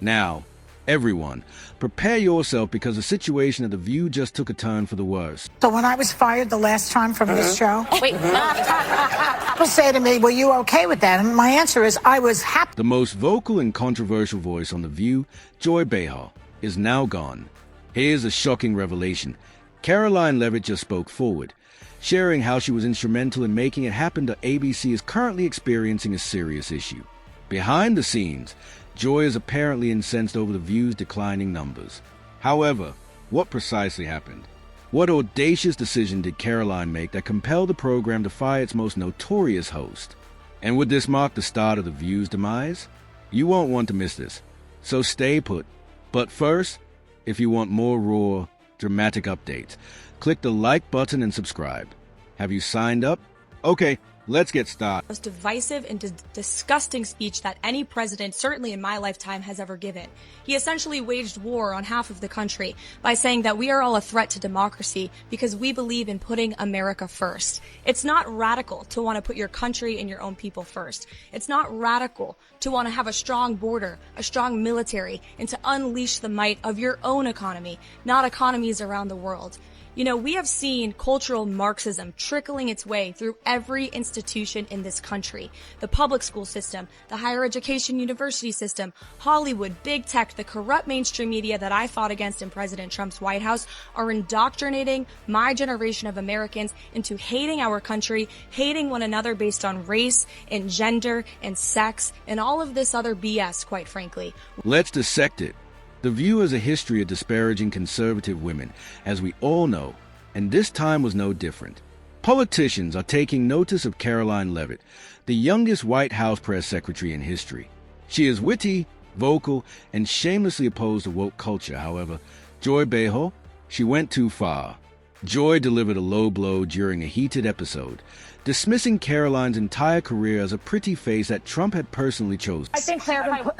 Now, everyone, prepare yourself because the situation at The View just took a turn for the worse. So when I was fired the last time from this show, Wait. people say to me, were you okay with that? And my answer is, I was happy. The most vocal and controversial voice on The View, Joy Behar, is now gone. Here's a shocking revelation. Karoline Leavitt just spoke forward, sharing how she was instrumental in making it happen that ABC is currently experiencing a serious issue. Behind the scenes, Joy is apparently incensed over The View's declining numbers. However, what precisely happened? What audacious decision did Karoline make that compelled the program to fire its most notorious host? And would this mark the start of The View's demise? You won't want to miss this, so stay put. But first, if you want more raw, dramatic updates, click the like button and subscribe. Have you signed up? Okay, let's get started. Most divisive and disgusting speech that any president, certainly in my lifetime, has ever given. He essentially waged war on half of the country by saying that we are all a threat to democracy because we believe in putting America first. It's not radical to want to put your country and your own people first. It's not radical to want to have a strong border, a strong military, and to unleash the might of your own economy, not economies around the world. You know, we have seen cultural Marxism trickling its way through every institution in this country. The public school system, the higher education university system, Hollywood, big tech, the corrupt mainstream media that I fought against in President Trump's White House are indoctrinating my generation of Americans into hating our country, hating one another based on race and gender and sex and all of this other BS, quite frankly. Let's dissect it. The View has a history of disparaging conservative women, as we all know, and this time was no different. Politicians are taking notice of Karoline Leavitt, the youngest White House press secretary in history. She is witty, vocal, and shamelessly opposed to woke culture. However, Joy Behar, she went too far. Joy delivered a low blow during a heated episode, dismissing Karoline's entire career as a pretty face that Trump had personally chosen. I think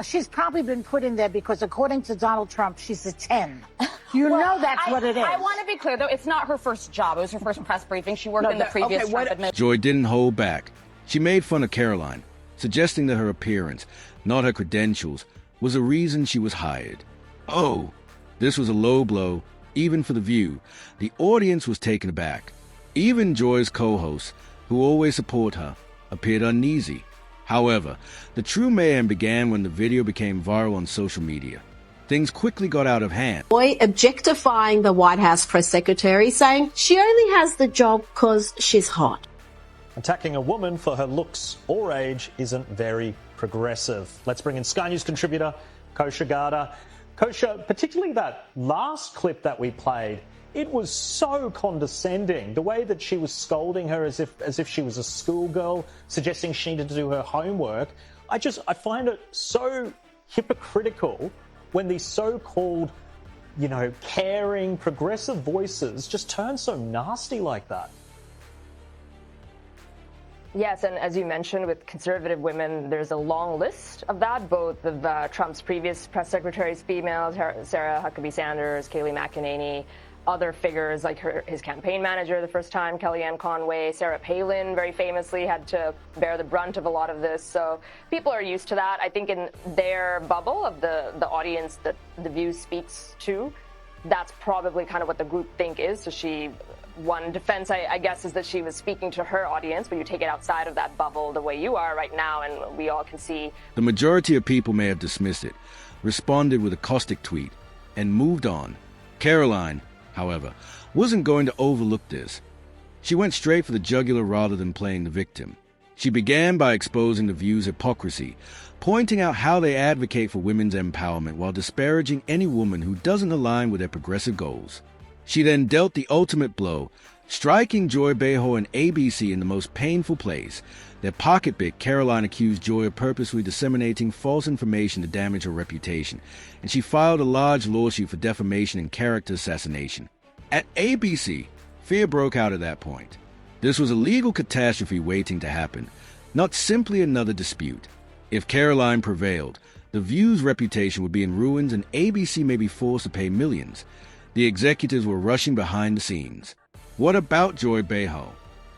she's probably been put in there because, according to Donald Trump, she's a 10. You know that's what it is. I want to be clear, though. It's not her first job. It was her first press briefing. She worked in the previous Trump administration. Joy didn't hold back. She made fun of Karoline, suggesting that her appearance, not her credentials, was a reason she was hired. Oh, this was a low blow, even for The View. The audience was taken aback. Even Joy's co-hosts, who always support her, appeared uneasy. However, the true mayhem began when the video became viral on social media. Things quickly got out of hand. Joy objectifying the White House press secretary, saying she only has the job because she's hot. Attacking a woman for her looks or age isn't very progressive. Let's bring in Sky News contributor Kosha Garda. Kosha, particularly that last clip that we played, it was so condescending. The way that she was scolding her as if she was a schoolgirl, suggesting she needed to do her homework. I find it so hypocritical when these so-called, caring, progressive voices just turn so nasty like that. Yes, and as you mentioned, with conservative women, there's a long list of that, both of Trump's previous press secretaries, females, Sarah Huckabee Sanders, Kayleigh McEnany, other figures like his campaign manager the first time, Kellyanne Conway, Sarah Palin very famously had to bear the brunt of a lot of this. So people are used to that. I think in their bubble of the audience that The View speaks to, that's probably kind of what the group think is. So one defense, I guess, is that she was speaking to her audience, but you take it outside of that bubble the way you are right now, and we all can see. The majority of people may have dismissed it, responded with a caustic tweet, and moved on. Karoline, however, wasn't going to overlook this. She went straight for the jugular rather than playing the victim. She began by exposing The View's hypocrisy, pointing out how they advocate for women's empowerment while disparaging any woman who doesn't align with their progressive goals. She then dealt the ultimate blow, striking Joy Behar and ABC in the most painful place. Their pocketbook, Karoline accused Joy of purposely disseminating false information to damage her reputation, and she filed a large lawsuit for defamation and character assassination. At ABC, fear broke out at that point. This was a legal catastrophe waiting to happen, not simply another dispute. If Karoline prevailed, The View's reputation would be in ruins and ABC may be forced to pay millions. The executives were rushing behind the scenes. What about Joy Behar?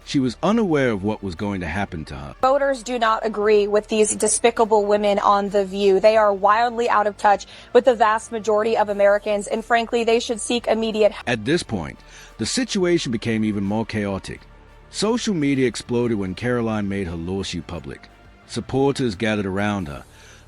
She was unaware of what was going to happen to her. Voters do not agree with these despicable women on The View. They are wildly out of touch with the vast majority of Americans, and frankly, they should seek immediate help. At this point, the situation became even more chaotic. Social media exploded when Karoline made her lawsuit public. Supporters gathered around her,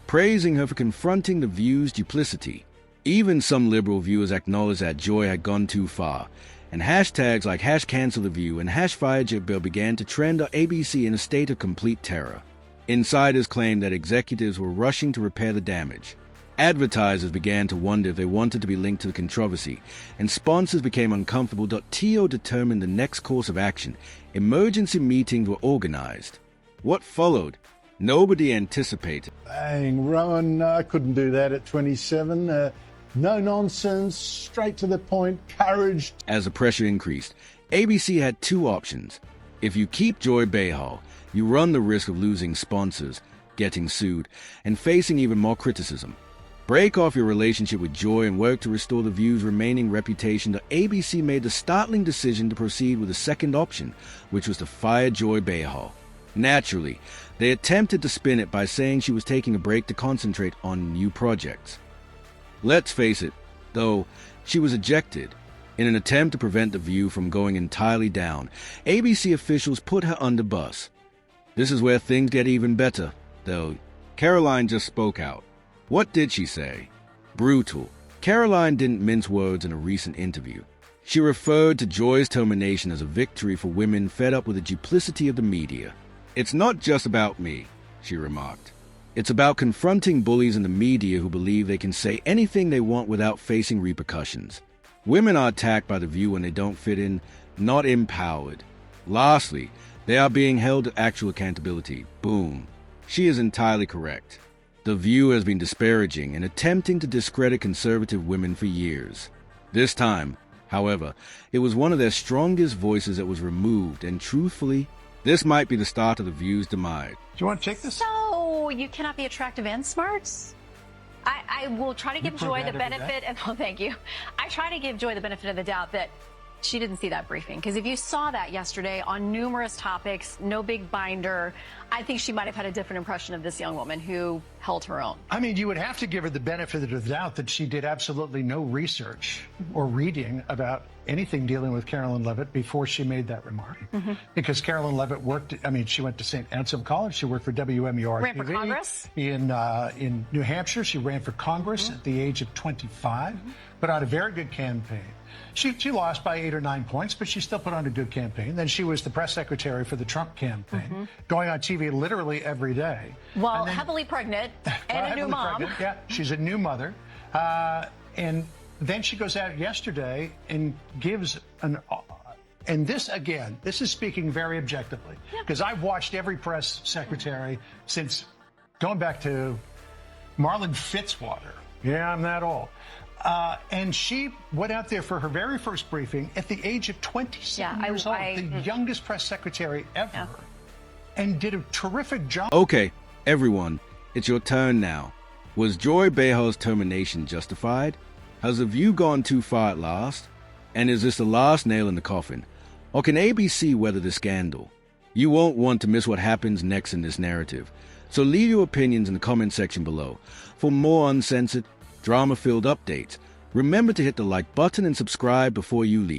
praising her for confronting The View's duplicity. Even some liberal viewers acknowledged that Joy had gone too far, and hashtags like #CancelTheView and #FireJoyBill began to trend on ABC in a state of complete terror. Insiders claimed that executives were rushing to repair the damage. Advertisers began to wonder if they wanted to be linked to the controversy, and sponsors became uncomfortable. TO determined the next course of action. Emergency meetings were organized. What followed? Nobody anticipated. Bang, Rowan, I couldn't do that at 27. No nonsense, straight to the point, courage. As the pressure increased, ABC had two options. If you keep Joy Behar, you run the risk of losing sponsors, getting sued, and facing even more criticism. Break off your relationship with Joy and work to restore The View's remaining reputation. The ABC made the startling decision to proceed with the second option, which was to fire Joy Behar. Naturally, they attempted to spin it by saying she was taking a break to concentrate on new projects. Let's face it, though, she was ejected. In an attempt to prevent The View from going entirely down, ABC officials put her under bus. This is where things get even better, though. Karoline just spoke out. What did she say? Brutal. Karoline didn't mince words in a recent interview. She referred to Joy's termination as a victory for women fed up with the duplicity of the media. "It's not just about me," she remarked. "It's about confronting bullies in the media who believe they can say anything they want without facing repercussions. Women are attacked by The View when they don't fit in, not empowered. Lastly, they are being held to actual accountability." Boom. She is entirely correct. The View has been disparaging and attempting to discredit conservative women for years. This time, however, it was one of their strongest voices that was removed, and truthfully, this might be the start of The View's demise. Do you want to take this? So you cannot be attractive and smart? I will try to give Joy the benefit, and oh, thank you. I try to give Joy the benefit of the doubt that she didn't see that briefing, because if you saw that yesterday on numerous topics, no big binder, I think she might have had a different impression of this young woman who held her own. I mean, you would have to give her the benefit of the doubt that she did absolutely no research or reading about anything dealing with Karoline Leavitt before she made that remark. Because Karoline Leavitt worked, I mean, she went to St. Anselm College, she worked for WMUR Ran for TV. Congress? In New Hampshire, she ran for Congress at the age of 25, put out a very good campaign. She lost by 8 or 9 points, but she still put on a good campaign. Then she was the press secretary for the Trump campaign, going on TV literally every day. Well, heavily pregnant and a new mom. Pregnant. Yeah, she's a new mother. And then she goes out yesterday and gives an... And this, again, this is speaking very objectively, because I've watched every press secretary since going back to Marlon Fitzwater. Yeah, I'm that old. And she went out there for her very first briefing at the age of 27 years old, the youngest press secretary ever, and did a terrific job. Okay, everyone, it's your turn now. Was Joy Behar's termination justified? Has The View gone too far at last? And is this the last nail in the coffin? Or can ABC weather the scandal? You won't want to miss what happens next in this narrative. So leave your opinions in the comment section below. For more uncensored, drama-filled updates, remember to hit the like button and subscribe before you leave.